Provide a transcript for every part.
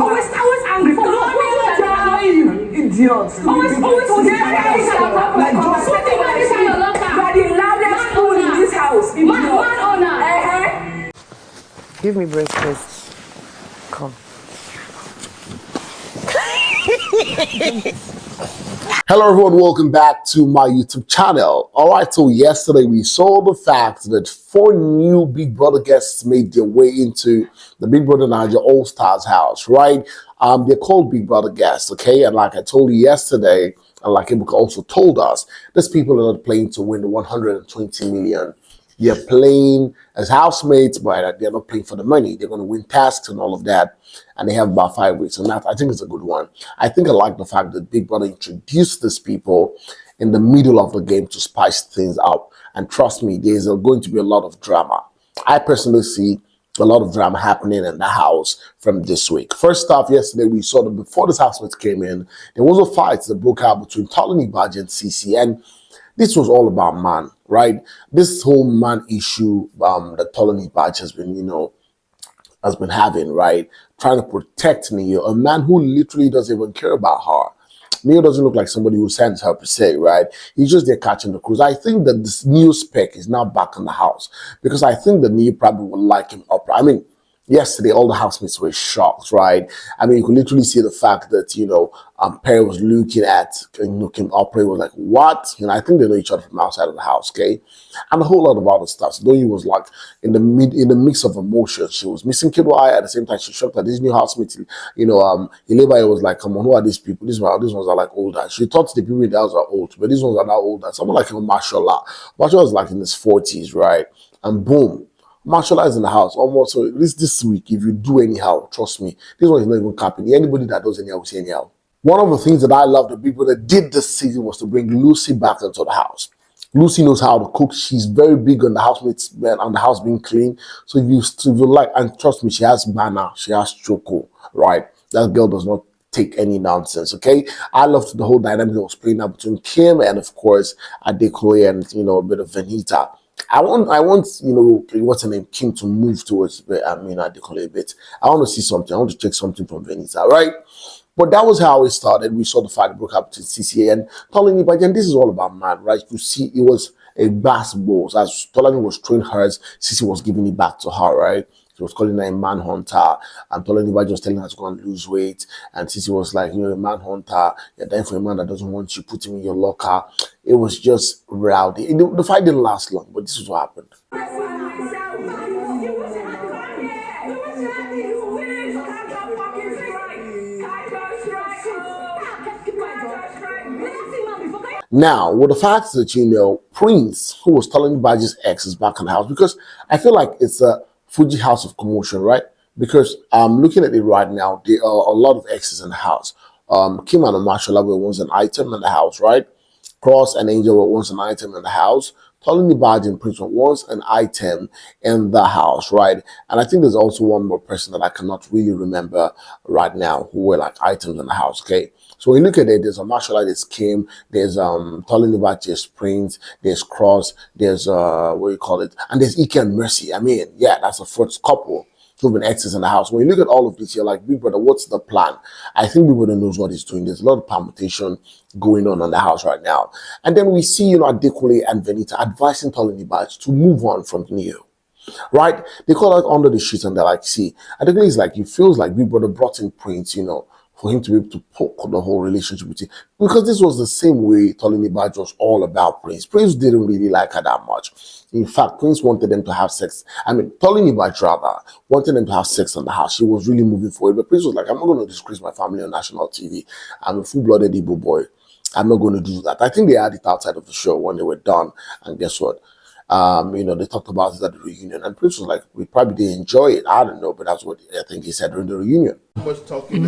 Always angry. For what? Idiots. Always like just something like this in your locker. You are the loudest fool in this house. Man owner. Give me breakfast. Come. Hello everyone, welcome back to my YouTube channel. Alright, so yesterday we saw the fact that 4 new Big Brother guests made their way into the Big Brother Niger All-Stars house, right? They're called Big Brother guests, okay? And like I told you yesterday, and like Ibuka also told us, these people are not playing to win the 120 million. They're playing as housemates, but they're not playing for the money. They're going to win tasks and all of that. And they have about 5 weeks. And that, I think, is a good one. I think I like the fact that Big Brother introduced these people in the middle of the game to spice things up. And trust me, there's going to be a lot of drama. I personally see a lot of drama happening in the house from this week. First off, yesterday we saw that before this housemates came in, there was a fight that broke out between Tolanibaj and Cee-C'S. And this was all about man, right? This whole man issue that Tolanibaj has been having, right? Trying to protect Neo, a man who literally doesn't even care about her. Neo doesn't look like somebody who sends her per se, right? He's just there catching the cruise. I think that this new spec is now back in the house because I think that Neo probably would like him up. I mean, yesterday, all the housemates were shocked, right? I mean, you could literally see the fact that, Perry was looking at, Kim Opry was like, what? I think they know each other from outside of the house, okay? And a whole lot of other stuff. So Doyi was like, in the mix of emotions, she was missing Kidwai. At the same time, she shocked that these new housemates, Ilebaya was like, come on, who are these people? These ones are like older. She thought the people in the house are old, but these ones are not older. Someone like Mashallah. Mashallah was like in his 40s, right? And boom. Mashallah is in the house almost. So this week, if you do anyhow, trust me, this one is not even capping. Anybody that does anyhow will say anyhow. One of the things that I love the people that did this season was to bring Lucy back into the house. Lucy knows how to cook. She's very big on the housemates and the house being clean. So if you like, and trust me, she has banner, she has choco, right? That girl does not take any nonsense, okay? I loved the whole dynamic that was playing out between Kim and, of course, Adekoye and, a bit of Venita. I want, what's her name, Kim, to move towards, Adekoye a bit. I want to see something. I want to check something from Venita, right? But that was how it started. We saw the fight broke up between Cee-C'S and Tolani. But then this is all about man, right? You see, it was a basketball. As Tolani was throwing hers, Cee-C'S was giving it back to her, right? She was calling her a manhunter, and Tolani was just telling her to go and lose weight. And Cee-C'S was like, a manhunter, you're dying for a man that doesn't want you, put him in your locker. It was just rowdy. The fight didn't last long, but this is what happened. Now, with the fact that, Prince, who was Tolanibaj's ex, is back in the house, because I feel like it's a Fuji house of commotion, right? Because looking at it right now, there are a lot of exes in the house. Kim and Mashallah were once an item in the house, right? Cross and Angel were once an item in the house. Tolanibaj and Prince were once an item in the house, right? And I think there's also one more person that I cannot really remember right now who were like items in the house, okay? So when you look at it, there's a Mashallah, there's Kim, there's Tolanibaj, there's Prince, there's Cross, there's and there's Ike and Mercy. I mean, yeah, that's a first couple who've been exes in the house. When you look at all of this, you're like, Big Brother, what's the plan? I think Big Brother knows what he's doing. There's a lot of permutation going on in the house right now. And then we see, Adekoye and Venita advising Tolanibaj to move on from Neo. Right? They call out under the sheets and they're like, see, Adekoye is like, it feels like Big Brother brought in Prince, for him to be able to poke the whole relationship with him. Because this was the same way Tolanibaj was all about Prince. Prince didn't really like her that much. In fact, Prince wanted them to have sex. Tolanibaj rather wanted them to have sex in the house. She was really moving for it. But Prince was like, I'm not going to disgrace my family on national TV. I'm a full-blooded Igbo boy. I'm not going to do that. I think they had it outside of the show when they were done. And guess what? They talked about it at the reunion, and Prince was like, we probably didn't enjoy it. I don't know, but that's what I think he said during the reunion. Much talking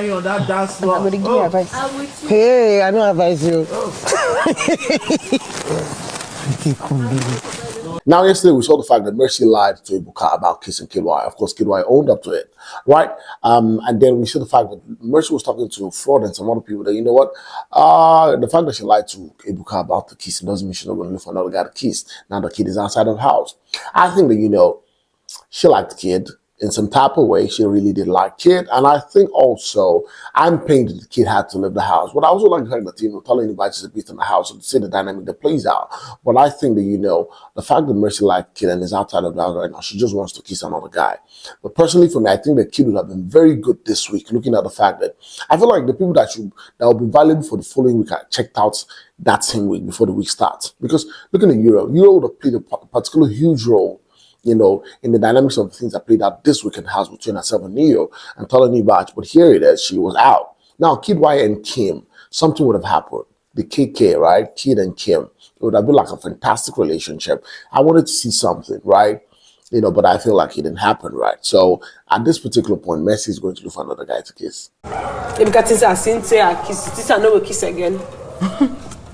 that dance floor. I'm going to give you advice. Hey, I don't advise you. Now, yesterday we saw the fact that Mercy lied to Ibuka about kissing Kidwai. Of course, Kidwai owned up to it, right? And then we see the fact that Mercy was talking to Fraud and some other people that, the fact that she lied to Ibuka about the kissing doesn't mean she's not going to look for another guy to kiss. Now the kid is outside of the house. I think that, she liked the kid. in some type of way, she really did like Kid. And I think also, I'm painted the Kid had to leave the house. But I also like the fact that, Tolanibaj is a bit in the house to see the dynamic that plays out. But I think that, the fact that Mercy liked Kid and is outside of the house right now, she just wants to kiss another guy. But personally for me, I think the Kid would have been very good this week, looking at the fact that I feel like the people that will be valuable for the following week are checked out that same week before the week starts. Because looking at Euro would have played a particular huge role in the dynamics of things that played out this week in the house between herself and Neo and Tolanibaj. But here it is, she was out. Now, Kid Y and Kim, something would have happened. The KK, right? Kid and Kim. It would have been like a fantastic relationship. I wanted to see something, right? But I feel like it didn't happen, right? So at this particular point, Messi is going to look for another guy to kiss. If Katisa Cynthia kiss, Tisa no will kiss again.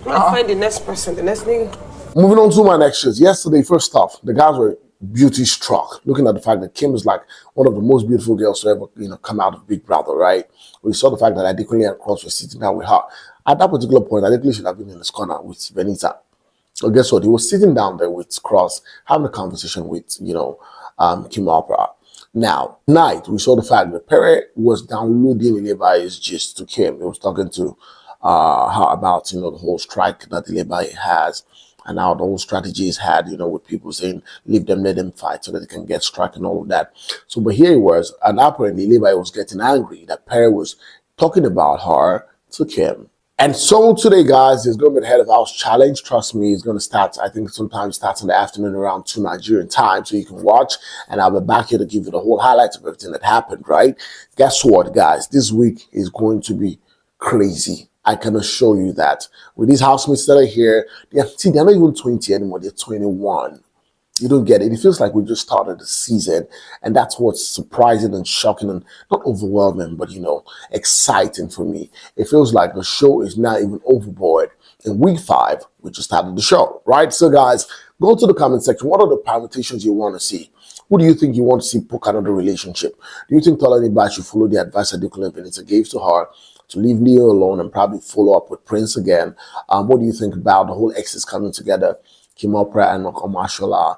I'll find the next person, the next nigga. Moving on to my next shows. Yesterday, first off, the guys were beauty struck, looking at the fact that Kim is like one of the most beautiful girls to ever, come out of Big Brother, right? We saw the fact that Adekunle and Cross were sitting down with her. At that particular point, Adekunle should have been in this corner with Venita. So guess what? He was sitting down there with Cross, having a conversation with, Kim Opera. Now, tonight, we saw the fact that Perry was downloading Ileba's gist to Kim. He was talking to her about, the whole strike that Ileba has, and how the whole strategy is had, with people saying, leave them, let them fight so that they can get struck and all of that. So, but here he was, and apparently Ileba was getting angry that Perry was talking about her to Kim. And so today, guys, there's going to be the Head of House Challenge. Trust me, it's going to start, I think sometimes starts in the afternoon around 2 Nigerian time, so you can watch. And I'll be back here to give you the whole highlights of everything that happened, right? Guess what, guys? This week is going to be crazy. I can assure you that. With these housemates that are here, they're not even 20 anymore. They're 21. You don't get it. It feels like we just started the season. And that's what's surprising and shocking and not overwhelming, but, exciting for me. It feels like the show is not even overboard. In week 5, we just started the show, right? So, guys, go to the comment section. What are the permutations you want to see? Who do you think you want to see poke out of the relationship? Do you think Tolanibaj should follow the advice that Adekunle and Venita gave to her to leave Leo alone and probably follow up with Prince again? What do you think about the whole Exes coming together? Kim Opera and Omashola,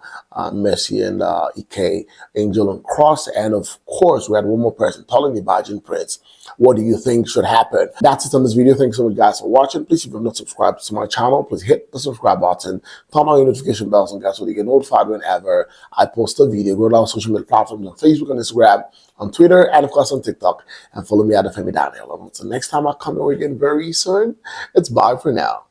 Mercy and Ike, Angel and Cross, and of course we had one more person, Tolanibaj and Prince. What do you think should happen? That's it on this video. Thanks so much, guys, for watching. Please, if you've not subscribed to my channel, please hit the subscribe button, turn on your notification bells, and guys, so you get notified whenever I post a video. Go to our social media platforms on Facebook and Instagram, on Twitter, and of course on TikTok, and follow me at Olufemi. Until next time I come over again very soon, it's bye for now.